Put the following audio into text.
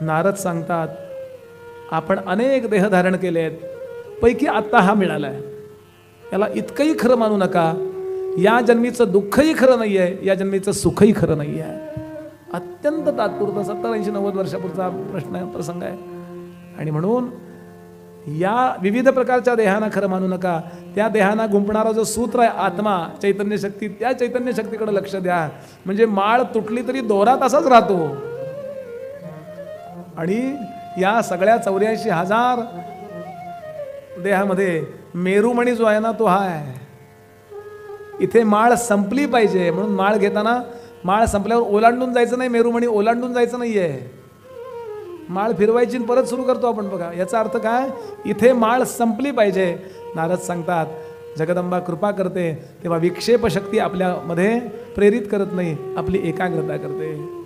नारद सांगतात, आपण अनेक देह धारण केले आहेत, पैकी आत्ता हा मिळाला आहे, याला इतकंही खरं मानू नका. या जन्मीचं दुःखही खरं नाही आहे, या जन्मीचं सुखही खरं नाही आहे. अत्यंत तात्पुरता 70-80-90 वर्षापूर्वीचा प्रसंग आहे. आणि म्हणून या विविध प्रकारच्या देहांना खरं मानू नका. त्या देहांना गुंफणारा जो सूत्र आहे आत्मा, चैतन्य शक्ती, त्या चैतन्य शक्तीकडे लक्ष द्या. म्हणजे माळ तुटली तरी दोरा तसाच राहतो. आणि या सगळ्या 84,000 देहामध्ये मेरुमणी जो आहे ना, तो हा आहे. इथे माळ संपली पाहिजे, म्हणून माळ घेताना माळ संपल्यावर ओलांडून जायचं नाही, मेरुमणी ओलांडून जायचं नाहीये. माळ फिरवायची परत सुरू करतो आपण. बघा याचा अर्थ काय, इथे माळ संपली पाहिजे. नारद सांगतात, जगदंबा कृपा करते तेव्हा विक्षेप शक्ती आपल्यामध्ये प्रेरित करत नाही, आपली एकाग्रता करते.